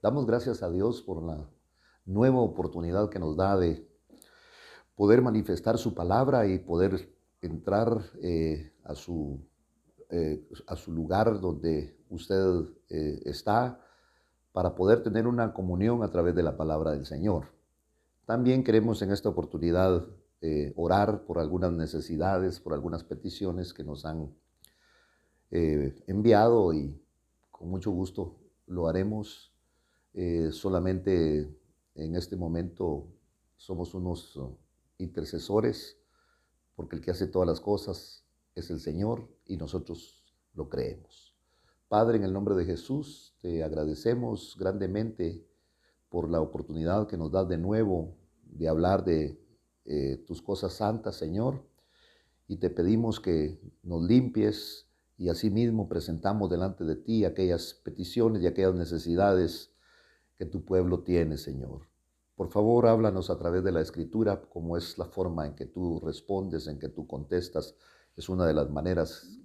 Damos gracias a Dios por la nueva oportunidad que nos da de poder manifestar su palabra y poder entrar a su lugar donde usted está para poder tener una comunión a través de la palabra del Señor. También queremos en esta oportunidad orar por algunas necesidades, por algunas peticiones que nos han enviado y con mucho gusto lo haremos. Solamente en este momento somos unos intercesores, porque el que hace todas las cosas es el Señor y nosotros lo creemos. Padre, en el nombre de Jesús, te agradecemos grandemente por la oportunidad que nos das de nuevo de hablar de tus cosas santas, Señor, y te pedimos que nos limpies y asimismo presentamos delante de ti aquellas peticiones y aquellas necesidades que tu pueblo tiene, Señor. Por favor, háblanos a través de la Escritura, como es la forma en que tú respondes, en que tú contestas. Es una de las maneras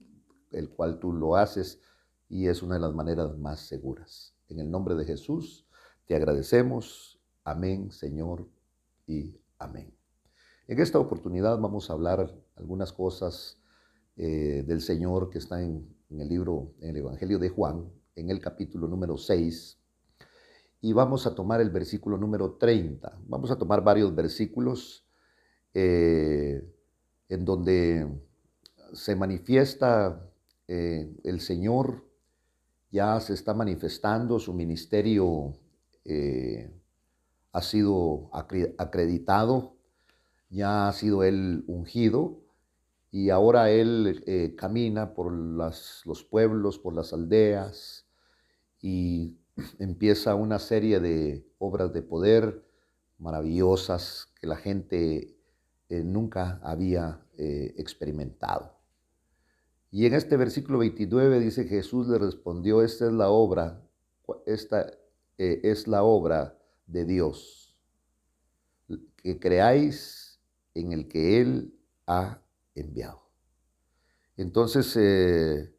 el cual tú lo haces y es una de las maneras más seguras. En el nombre de Jesús te agradecemos. Amén, Señor, y amén. En esta oportunidad vamos a hablar algunas cosas del Señor que está en el libro, en el Evangelio de Juan, en el capítulo número 6. Y vamos a tomar el versículo número 30. Vamos a tomar varios versículos eh, en donde se manifiesta el Señor, ya se está manifestando, su ministerio ha sido acreditado, ya ha sido él ungido y ahora él camina por los pueblos, por las aldeas y empieza una serie de obras de poder maravillosas que la gente nunca había experimentado. Y en este versículo 29 dice: Jesús le respondió, esta es la obra de Dios, que creáis en el que Él ha enviado. Entonces,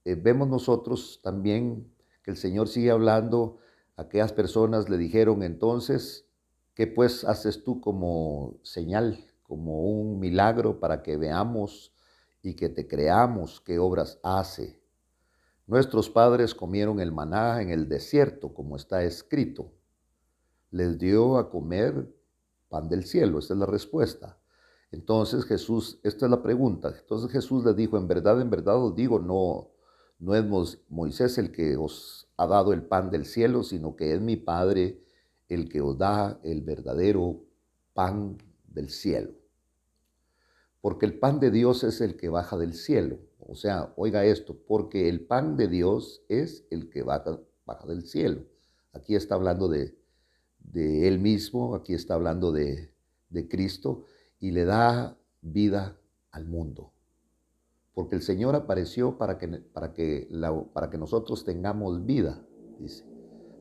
vemos nosotros también que el Señor sigue hablando. Aquellas personas le dijeron entonces: ¿qué pues haces tú como señal, como un milagro para que veamos y que te creamos qué obras hace? Nuestros padres comieron el maná en el desierto, como está escrito. Les dio a comer pan del cielo. Esta es la respuesta. Entonces Jesús, esta es la pregunta. Entonces Jesús les dijo: en verdad os digo, no es Moisés el que os ha dado el pan del cielo, sino que es mi Padre el que os da el verdadero pan del cielo. Porque el pan de Dios es el que baja del cielo. O sea, oiga esto, porque el pan de Dios es el que baja del cielo. Aquí está hablando de Él mismo, aquí está hablando de Cristo, y le da vida al mundo. Porque el Señor apareció para que nosotros tengamos vida, dice.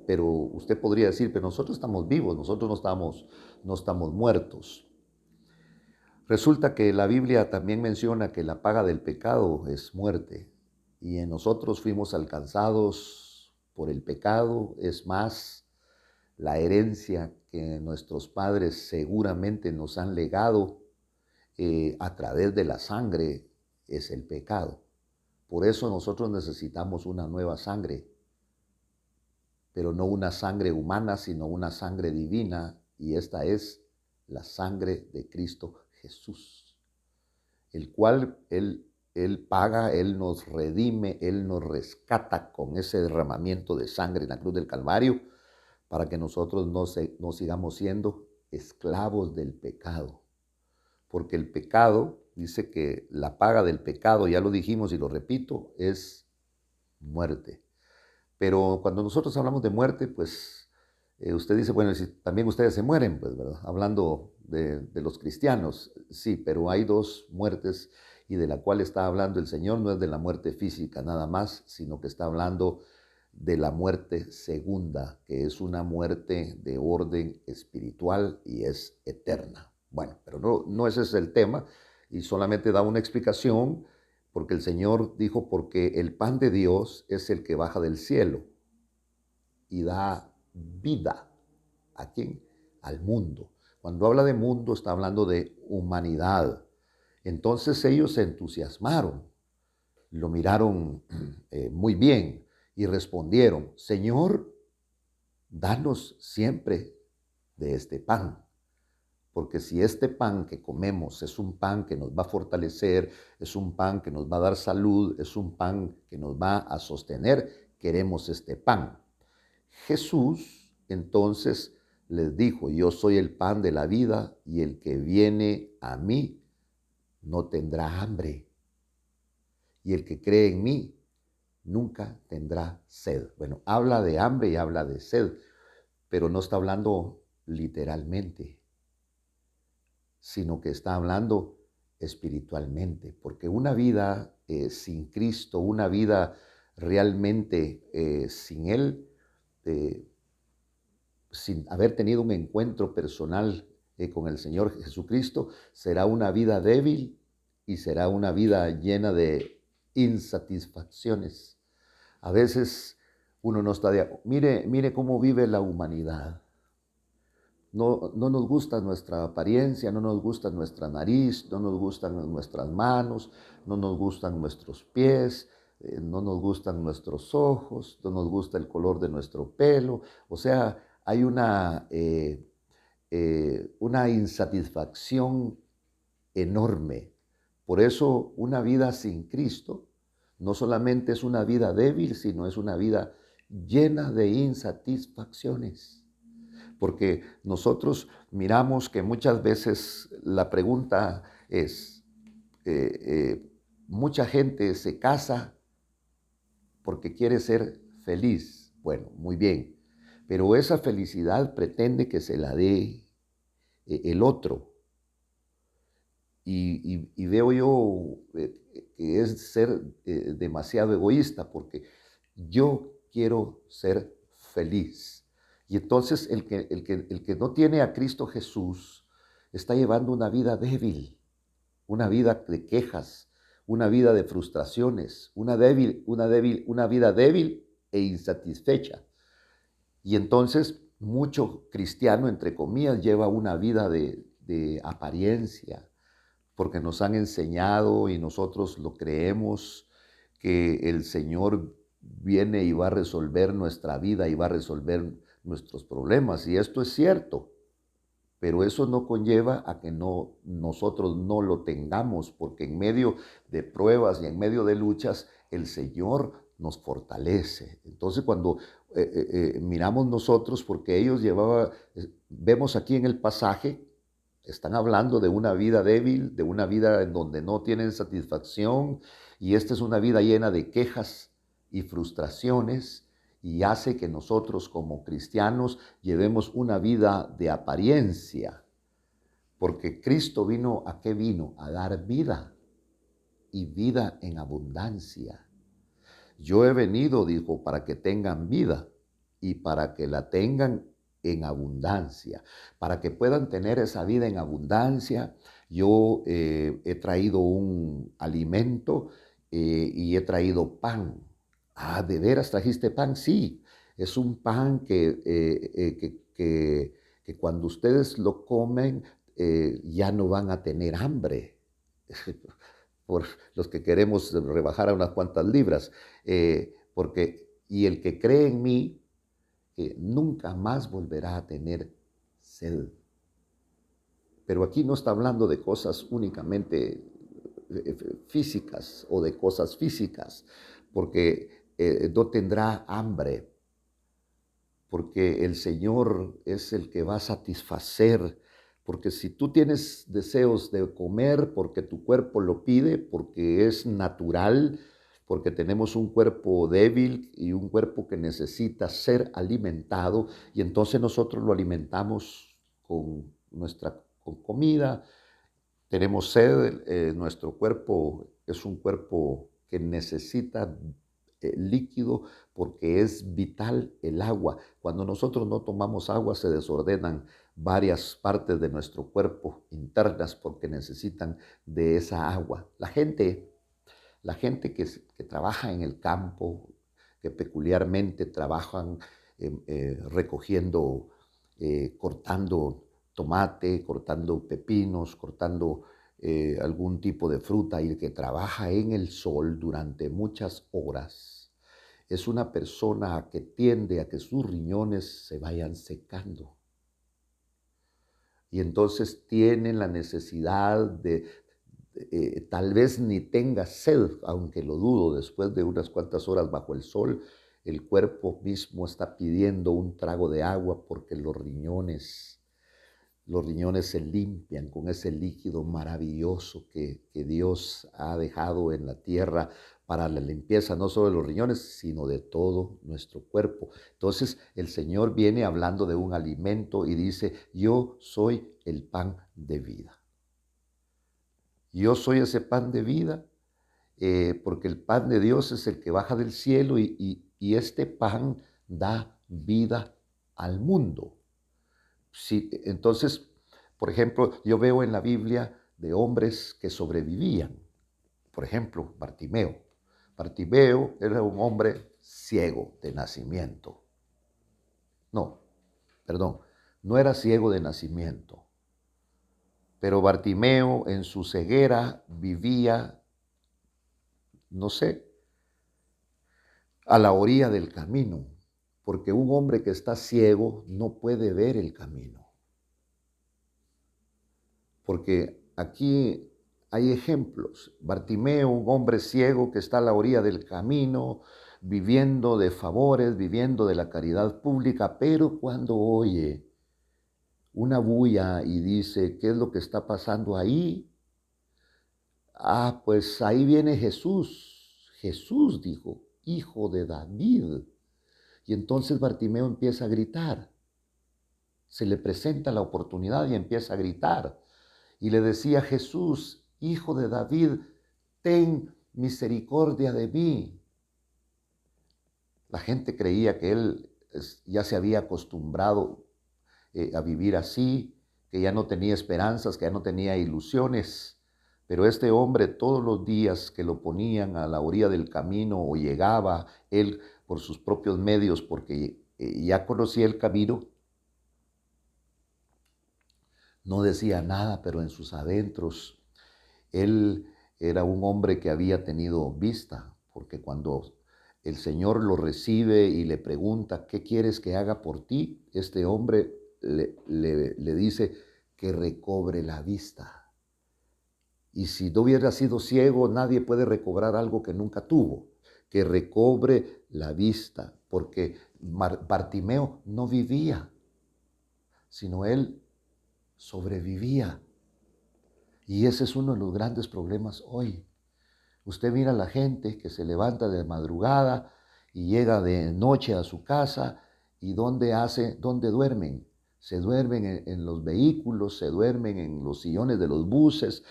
Pero usted podría decir: pero nosotros estamos vivos, nosotros no estamos muertos. Resulta que la Biblia también menciona que la paga del pecado es muerte, y en nosotros fuimos alcanzados por el pecado. Es más, la herencia que nuestros padres seguramente nos han legado a través de la sangre es el pecado. Por eso nosotros necesitamos una nueva sangre, pero no una sangre humana, sino una sangre divina, y esta es la sangre de Cristo Jesús, el cual Él paga, Él nos redime, Él nos rescata con ese derramamiento de sangre en la cruz del Calvario, para que nosotros no sigamos siendo esclavos del pecado. Porque el pecado, dice que la paga del pecado, ya lo dijimos y lo repito, es muerte. Pero cuando nosotros hablamos de muerte, pues usted dice: bueno, si también ustedes se mueren, pues, ¿verdad? Hablando de los cristianos, sí, pero hay dos muertes, y de la cual está hablando el Señor no es de la muerte física nada más, sino que está hablando de la muerte segunda, que es una muerte de orden espiritual y es eterna. Bueno, pero no ese es el tema, y solamente da una explicación, porque el Señor dijo: porque el pan de Dios es el que baja del cielo. y da vida. ¿A quién? Al mundo. Cuando habla de mundo está hablando de humanidad. Entonces ellos se entusiasmaron, lo miraron muy bien y respondieron, Señor, danos siempre de este pan. Porque si este pan que comemos es un pan que nos va a fortalecer, es un pan que nos va a dar salud, es un pan que nos va a sostener, queremos este pan. Jesús entonces les dijo, yo soy el pan de la vida y el que viene a mí no tendrá hambre. Y el que cree en mí nunca tendrá sed. Bueno, habla de hambre y habla de sed, pero no está hablando literalmente, sino que está hablando espiritualmente, porque una vida sin Cristo, una vida realmente sin Él, eh, sin haber tenido un encuentro personal con el Señor Jesucristo, será una vida débil y será una vida llena de insatisfacciones. A veces uno no está de acuerdo. Mire cómo vive la humanidad. No nos gusta nuestra apariencia, no nos gusta nuestra nariz, no nos gustan nuestras manos, no nos gustan nuestros pies, no nos gustan nuestros ojos, no nos gusta el color de nuestro pelo. O sea, hay una insatisfacción enorme. Por eso una vida sin Cristo no solamente es una vida débil, sino es una vida llena de insatisfacciones. Porque nosotros miramos que muchas veces la pregunta es, mucha gente se casa porque quiere ser feliz. Bueno, muy bien, pero esa felicidad pretende que se la dé el otro. Y veo yo que es ser demasiado egoísta porque yo quiero ser feliz. Y entonces el que no tiene a Cristo Jesús está llevando una vida débil, una vida de quejas, una vida de frustraciones, una vida débil e insatisfecha. Y entonces mucho cristiano, entre comillas, lleva una vida de apariencia, porque nos han enseñado y nosotros lo creemos, que el Señor viene y va a resolver nuestra vida y va a resolver nuestros problemas. Y esto es cierto, pero eso no conlleva a que nosotros no lo tengamos, porque en medio de pruebas y en medio de luchas, el Señor nos fortalece. Entonces cuando miramos nosotros, porque ellos vemos aquí en el pasaje, están hablando de una vida débil, de una vida en donde no tienen satisfacción, y esta es una vida llena de quejas y frustraciones, y hace que nosotros como cristianos llevemos una vida de apariencia, porque Cristo vino, ¿a qué vino? A dar vida, y vida en abundancia. Yo he venido, dijo, para que tengan vida, y para que la tengan en abundancia. Para que puedan tener esa vida en abundancia, yo he traído un alimento y he traído pan. Ah, ¿de veras trajiste pan? Sí, es un pan que cuando ustedes lo comen ya no van a tener hambre. Por los que queremos rebajar a unas cuantas libras, y el que cree en mí, nunca más volverá a tener sed. Pero aquí no está hablando de cosas únicamente físicas o de cosas físicas, porque no tendrá hambre, porque el Señor es el que va a satisfacer. Porque si tú tienes deseos de comer porque tu cuerpo lo pide, porque es natural, porque tenemos un cuerpo débil y un cuerpo que necesita ser alimentado, y entonces nosotros lo alimentamos con comida, tenemos sed, nuestro cuerpo es un cuerpo que necesita líquido porque es vital el agua. Cuando nosotros no tomamos agua se desordenan varias partes de nuestro cuerpo internas porque necesitan de esa agua. La gente que trabaja en el campo, que peculiarmente trabajan recogiendo, cortando tomate, cortando pepinos, cortando algún tipo de fruta, y el que trabaja en el sol durante muchas horas es una persona que tiende a que sus riñones se vayan secando. Y entonces tienen la necesidad de, tal vez ni tenga sed, aunque lo dudo, después de unas cuantas horas bajo el sol, el cuerpo mismo está pidiendo un trago de agua porque los riñones se limpian con ese líquido maravilloso que Dios ha dejado en la tierra para la limpieza no solo de los riñones, sino de todo nuestro cuerpo. Entonces el Señor viene hablando de un alimento y dice, yo soy el pan de vida. Yo soy ese pan de vida, porque el pan de Dios es el que baja del cielo y este pan da vida al mundo. Sí, entonces, por ejemplo, yo veo en la Biblia de hombres que sobrevivían. Por ejemplo, Bartimeo. Bartimeo era un hombre ciego de nacimiento. No, perdón, no era ciego de nacimiento. Pero Bartimeo en su ceguera vivía, no sé, a la orilla del camino, porque un hombre que está ciego no puede ver el camino. Porque aquí hay ejemplos. Bartimeo, un hombre ciego que está a la orilla del camino, viviendo de favores, viviendo de la caridad pública, pero cuando oye una bulla y dice, ¿qué es lo que está pasando ahí? Ah, pues ahí viene Jesús. Jesús dijo, hijo de David. Y entonces Bartimeo empieza a gritar. Se le presenta la oportunidad y empieza a gritar. Y le decía, Jesús, hijo de David, ten misericordia de mí. La gente creía que él ya se había acostumbrado a vivir así, que ya no tenía esperanzas, que ya no tenía ilusiones. Pero este hombre, todos los días que lo ponían a la orilla del camino o llegaba él por sus propios medios, porque ya conocía el camino, no decía nada, pero en sus adentros él era un hombre que había tenido vista, porque cuando el Señor lo recibe y le pregunta, ¿qué quieres que haga por ti? Este hombre le dice que recobre la vista. Y si no hubiera sido ciego, nadie puede recobrar algo que nunca tuvo. Que recobre la vista, porque Bartimeo no vivía, sino él sobrevivía. Y ese es uno de los grandes problemas hoy. Usted mira a la gente que se levanta de madrugada y llega de noche a su casa y ¿dónde duermen? Se duermen en los vehículos, se duermen en los sillones de los buses,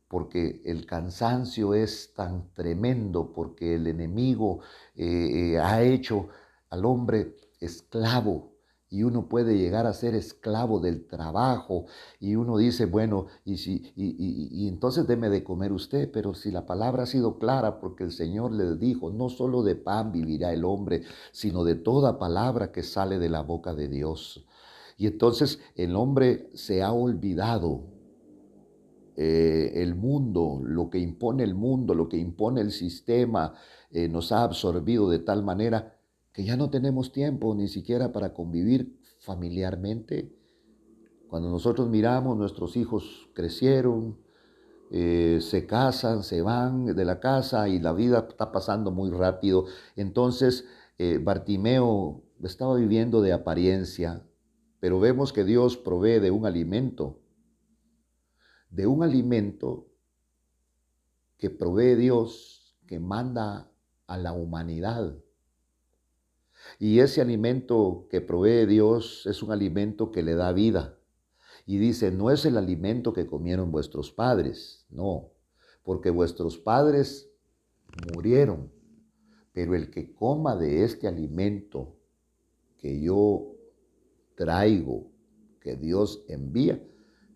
porque el cansancio es tan tremendo, porque el enemigo ha hecho al hombre esclavo. Y uno puede llegar a ser esclavo del trabajo. Y uno dice, bueno, y entonces deme de comer usted. Pero si la palabra ha sido clara, porque el Señor les dijo, no solo de pan vivirá el hombre, sino de toda palabra que sale de la boca de Dios. Y entonces el hombre se ha olvidado. El mundo, lo que impone el mundo, lo que impone el sistema, nos ha absorbido de tal manera que ya no tenemos tiempo ni siquiera para convivir familiarmente. Cuando nosotros miramos, nuestros hijos crecieron, se casan, se van de la casa y la vida está pasando muy rápido. Entonces, Bartimeo estaba viviendo de apariencia, pero vemos que Dios provee de un alimento que provee Dios, que manda a la humanidad. Y ese alimento que provee Dios es un alimento que le da vida. Y dice, no es el alimento que comieron vuestros padres, no, porque vuestros padres murieron, pero el que coma de este alimento que yo traigo, que Dios envía,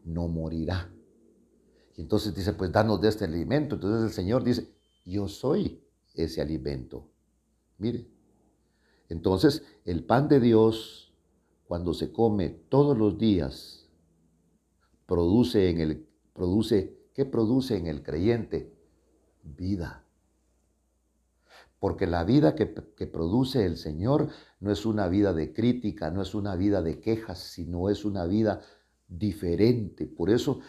no morirá. Y entonces dice, pues danos de este alimento. Entonces el Señor dice, yo soy ese alimento. Mire, Entonces, el pan de Dios, cuando se come todos los días, ¿qué produce en el creyente? Vida. Porque la vida que produce el Señor no es una vida de crítica, no es una vida de quejas, sino es una vida diferente. Por eso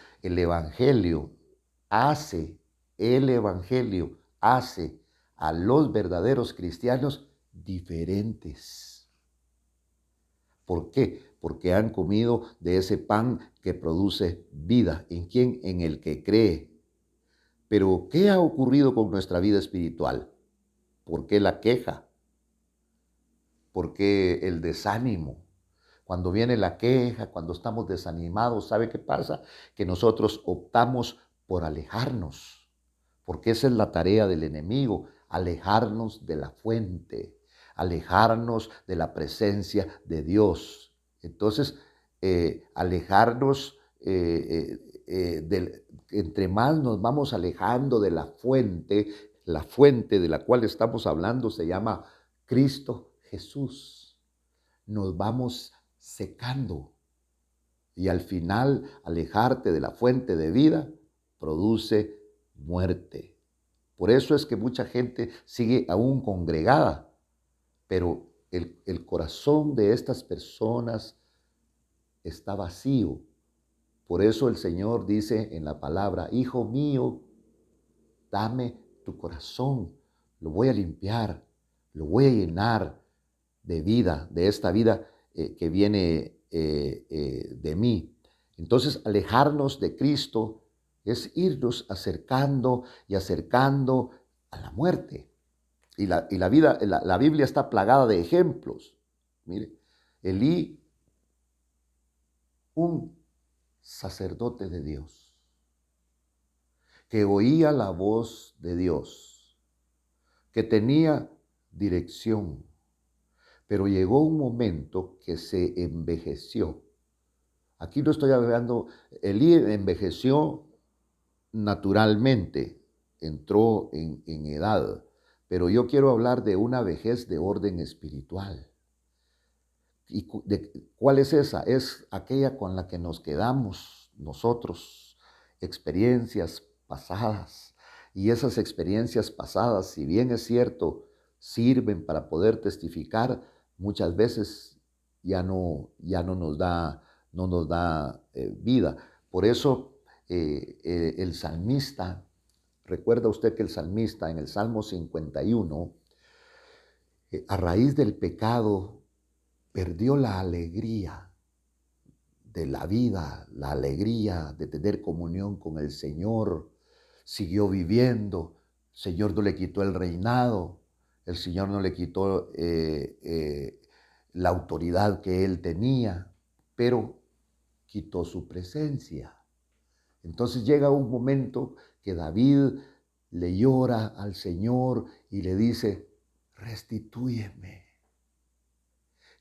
hace, el Evangelio hace a los verdaderos cristianos diferentes. ¿Por qué? Porque han comido de ese pan que produce vida. ¿En quién? En el que cree. Pero, ¿qué ha ocurrido con nuestra vida espiritual? ¿Por qué la queja? ¿Por qué el desánimo? Cuando viene la queja, cuando estamos desanimados, ¿sabe qué pasa? Que nosotros optamos por alejarnos, porque esa es la tarea del enemigo, alejarnos de la fuente, alejarnos de la presencia de Dios. Entonces, alejarnos, entre más nos vamos alejando de la fuente de la cual estamos hablando se llama Cristo Jesús. Nos vamos secando y al final alejarte de la fuente de vida produce muerte. Por eso es que mucha gente sigue aún congregada, pero el corazón de estas personas está vacío. Por eso el Señor dice en la palabra: hijo mío, dame tu corazón, lo voy a limpiar, lo voy a llenar de vida, de esta vida que viene de mí. Entonces, alejarnos de Cristo es irnos acercando y acercando a la muerte. Y la Biblia está plagada de ejemplos. Mire, Elí, un sacerdote de Dios, que oía la voz de Dios, que tenía dirección, pero llegó un momento que se envejeció. Aquí no estoy hablando, Elí envejeció naturalmente, entró en edad, pero yo quiero hablar de una vejez de orden espiritual. ¿Y cuál es esa? Es aquella con la que nos quedamos nosotros, experiencias pasadas. Y esas experiencias pasadas, si bien es cierto, sirven para poder testificar, muchas veces no nos da vida. Por eso el salmista, recuerda usted que el salmista en el Salmo 51, a raíz del pecado, perdió la alegría de la vida, la alegría de tener comunión con el Señor. Siguió viviendo, el Señor no le quitó el reinado, el Señor no le quitó la autoridad que él tenía, pero quitó su presencia. Entonces llega un momento que David le llora al Señor y le dice: restitúyeme.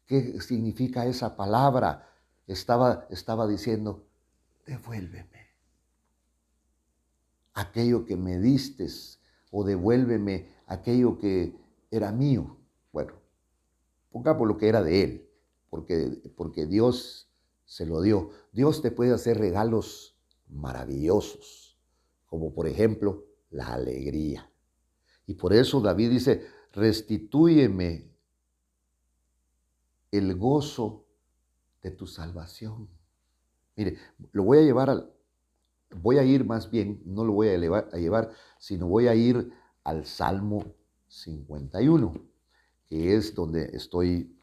¿Qué significa esa palabra? Estaba diciendo: devuélveme aquello que me distes, o devuélveme aquello que era mío. Bueno, pongamos lo que era de él, porque Dios se lo dio. Dios te puede hacer regalos maravillosos, como por ejemplo la alegría. Y por eso David dice: restitúyeme el gozo de tu salvación. Mire, voy a ir más bien, no lo voy a llevar, sino voy a ir al Salmo 51, que es donde estoy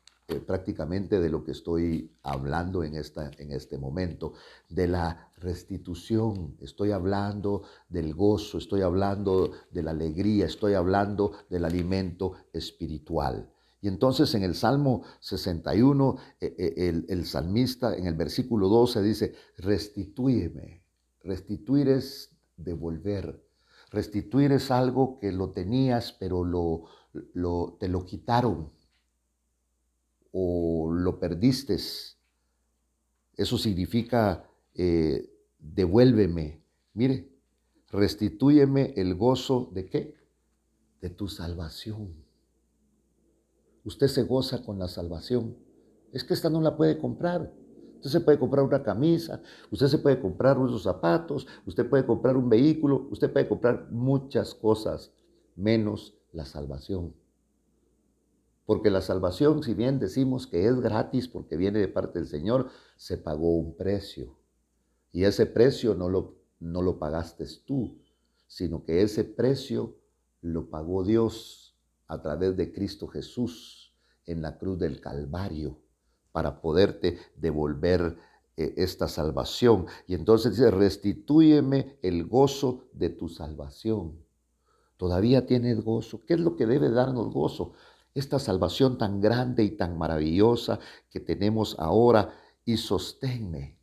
prácticamente de lo que estoy hablando en este momento, de la restitución. Estoy hablando del gozo, estoy hablando de la alegría, estoy hablando del alimento espiritual. Y entonces en el Salmo 61, el salmista en el versículo 12 dice: restitúyeme. Restituir es devolver. Restituir es algo que lo tenías, pero te lo quitaron o lo perdiste. Eso significa devuélveme. Mire, restitúyeme el gozo de ¿qué? De tu salvación. usted se goza con la salvación. Es que esta no la puede comprar. Usted se puede comprar una camisa, usted se puede comprar unos zapatos, usted puede comprar un vehículo, usted puede comprar muchas cosas, menos la salvación. Porque la salvación, si bien decimos que es gratis porque viene de parte del Señor, se pagó un precio. Y ese precio no lo pagaste tú, sino que ese precio lo pagó Dios a través de Cristo Jesús en la cruz del Calvario para poderte devolver esta salvación. Y entonces dice, restitúyeme el gozo de tu salvación. ¿Todavía tienes gozo? ¿Qué es lo que debe darnos gozo? Esta salvación tan grande y tan maravillosa que tenemos ahora, y sosténme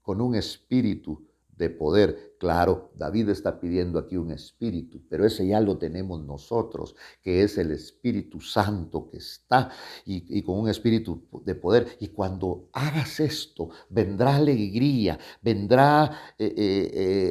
con un espíritu de poder. Claro, David está pidiendo aquí un espíritu, pero ese ya lo tenemos nosotros, que es el Espíritu Santo que está y con un espíritu de poder. Y cuando hagas esto, vendrá alegría, vendrá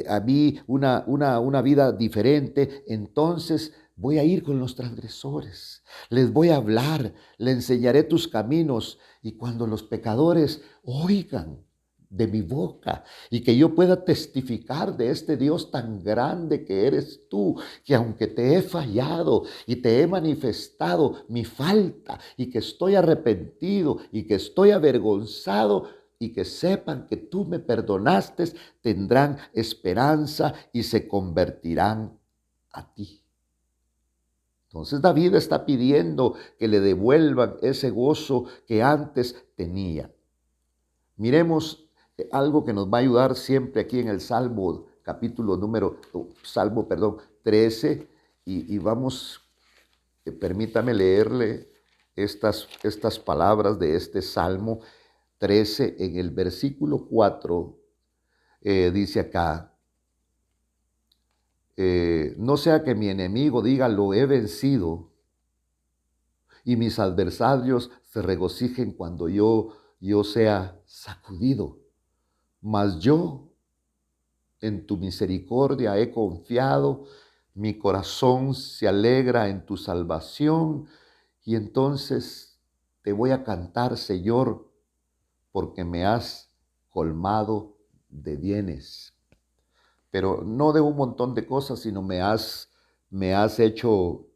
a mí una vida diferente. Entonces voy a ir con los transgresores, les voy a hablar, les enseñaré tus caminos. Y cuando los pecadores oigan de mi boca y que yo pueda testificar de este Dios tan grande que eres tú, que aunque te he fallado y te he manifestado mi falta y que estoy arrepentido y que estoy avergonzado y que sepan que tú me perdonaste, tendrán esperanza y se convertirán a ti. Entonces David está pidiendo que le devuelvan ese gozo que antes tenía. Miremos algo que nos va a ayudar siempre aquí en el Salmo, Salmo 13, y vamos, permítame leerle estas palabras de este Salmo 13 en el versículo 4, dice acá, no sea que mi enemigo diga, lo he vencido, y mis adversarios se regocijen cuando yo sea sacudido. Mas yo en tu misericordia he confiado, mi corazón se alegra en tu salvación, y entonces te voy a cantar, Señor, porque me has colmado de bienes. Pero no de un montón de cosas, sino me has hecho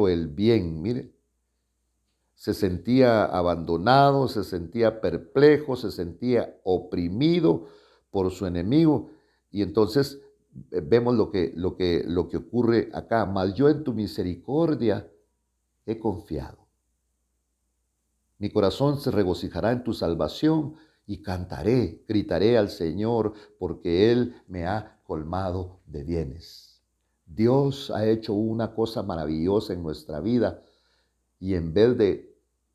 el bien. Mire, se sentía abandonado, se sentía perplejo, se sentía oprimido por su enemigo. Y entonces vemos lo que ocurre acá. Mas yo en tu misericordia he confiado. Mi corazón se regocijará en tu salvación y cantaré, gritaré al Señor, porque Él me ha colmado de bienes. Dios ha hecho una cosa maravillosa en nuestra vida y en vez de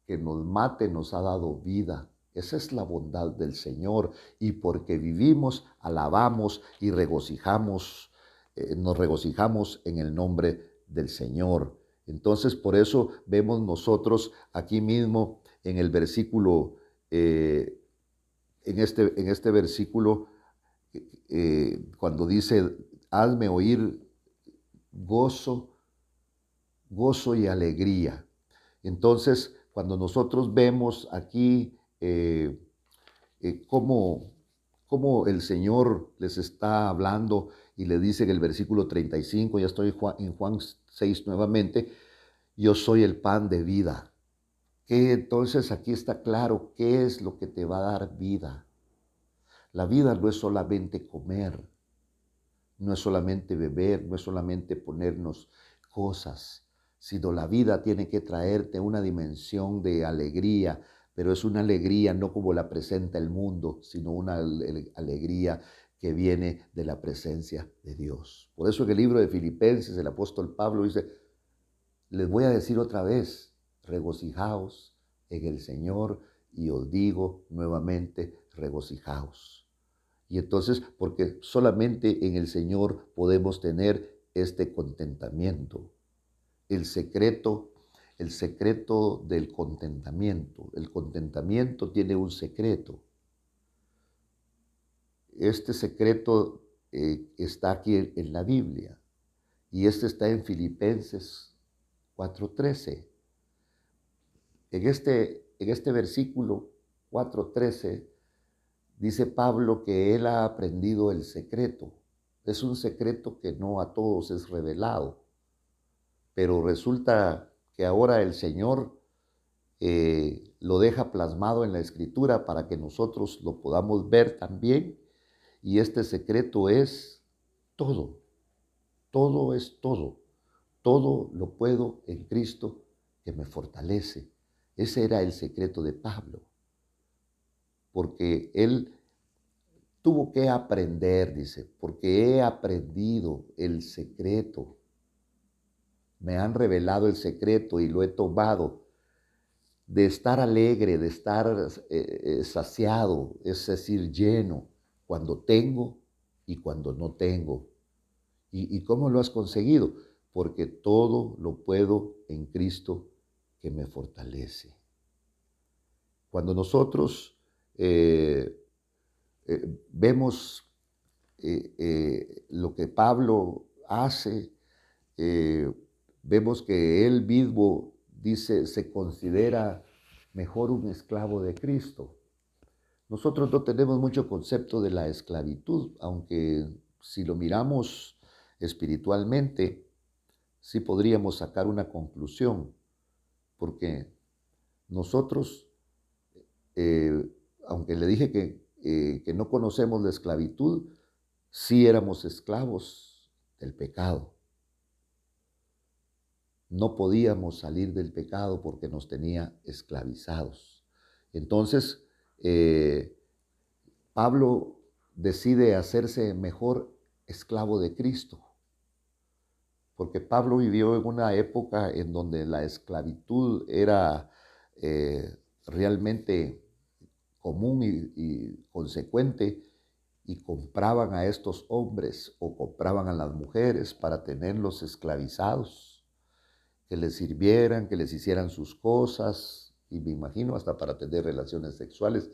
que nos mate, nos ha dado vida. Esa es la bondad del Señor, y porque vivimos, alabamos y nos regocijamos en el nombre del Señor. Entonces, por eso vemos nosotros aquí mismo en el versículo, en este versículo, cuando dice, hazme oír gozo, gozo y alegría. Entonces, cuando nosotros vemos aquí cómo el Señor les está hablando y le dice en el versículo 35, ya estoy en Juan 6 nuevamente, yo soy el pan de vida. Que entonces aquí está claro qué es lo que te va a dar vida. La vida no es solamente comer, no es solamente beber, no es solamente ponernos cosas, sino la vida tiene que traerte una dimensión de alegría, pero es una alegría no como la presenta el mundo, sino una alegría que viene de la presencia de Dios. Por eso en el libro de Filipenses el apóstol Pablo dice, les voy a decir otra vez, regocijaos en el Señor, y os digo nuevamente, regocijaos. Y entonces, porque solamente en el Señor podemos tener este contentamiento. El secreto del contentamiento. El contentamiento tiene un secreto. Este secreto está aquí en la Biblia. Y este está en Filipenses 4:13. en este versículo 4:13 dice Pablo que él ha aprendido el secreto. Es un secreto que no a todos es revelado, pero resulta que ahora el Señor lo deja plasmado en la Escritura para que nosotros lo podamos ver también. Y este secreto es todo, todo es todo. Todo lo puedo en Cristo que me fortalece. Ese era el secreto de Pablo, porque él tuvo que aprender, dice, porque he aprendido el secreto. Me han revelado el secreto y lo he tomado de estar alegre, de estar saciado, es decir, lleno, cuando tengo y cuando no tengo. ¿Y cómo lo has conseguido? Porque todo lo puedo en Cristo que me fortalece. Cuando nosotros vemos lo que Pablo hace, vemos que él mismo dice, se considera mejor un esclavo de Cristo. Nosotros no tenemos mucho concepto de la esclavitud, aunque si lo miramos espiritualmente, sí podríamos sacar una conclusión, porque nosotros, eh, aunque le dije que no conocemos la esclavitud, sí éramos esclavos del pecado. No podíamos salir del pecado porque nos tenía esclavizados. Entonces, Pablo decide hacerse mejor esclavo de Cristo, porque Pablo vivió en una época en donde la esclavitud era realmente común y consecuente, y compraban a estos hombres o compraban a las mujeres para tenerlos esclavizados, que les sirvieran, que les hicieran sus cosas, y me imagino hasta para tener relaciones sexuales,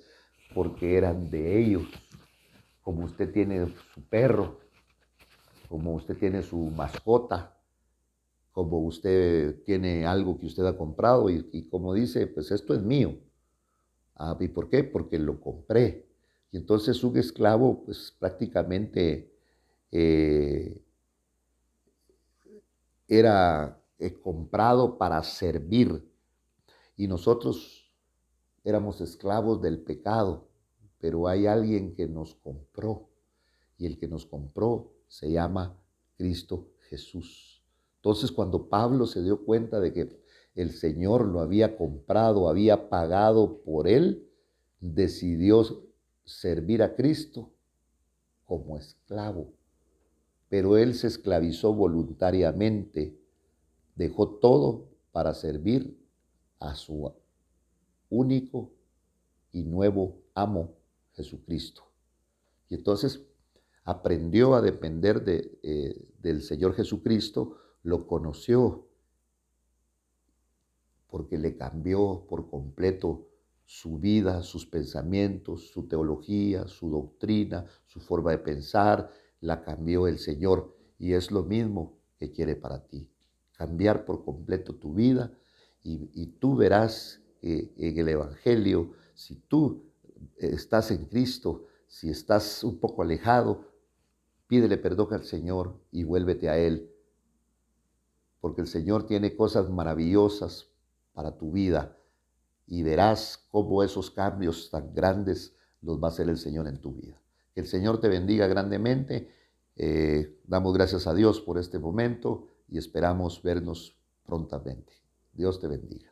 porque eran de ellos. Como usted tiene su perro, como usted tiene su mascota, como usted tiene algo que usted ha comprado y como dice, pues esto es mío. Ah, ¿y por qué? Porque lo compré. Y entonces un esclavo, pues prácticamente era comprado para servir. Y nosotros éramos esclavos del pecado, pero hay alguien que nos compró. Y el que nos compró se llama Cristo Jesús. Entonces, cuando Pablo se dio cuenta de que el Señor lo había comprado, había pagado por él, decidió servir a Cristo como esclavo. Pero él se esclavizó voluntariamente, dejó todo para servir a su único y nuevo amo, Jesucristo. Y entonces aprendió a depender del Señor Jesucristo, lo conoció, porque le cambió por completo su vida, sus pensamientos, su teología, su doctrina, su forma de pensar, la cambió el Señor. Y es lo mismo que quiere para ti, cambiar por completo tu vida, y tú verás en el Evangelio, si tú estás en Cristo, si estás un poco alejado, pídele perdón al Señor y vuélvete a Él, porque el Señor tiene cosas maravillosas para tu vida y verás cómo esos cambios tan grandes los va a hacer el Señor en tu vida. Que el Señor te bendiga grandemente. Damos gracias a Dios por este momento y esperamos vernos prontamente. Dios te bendiga.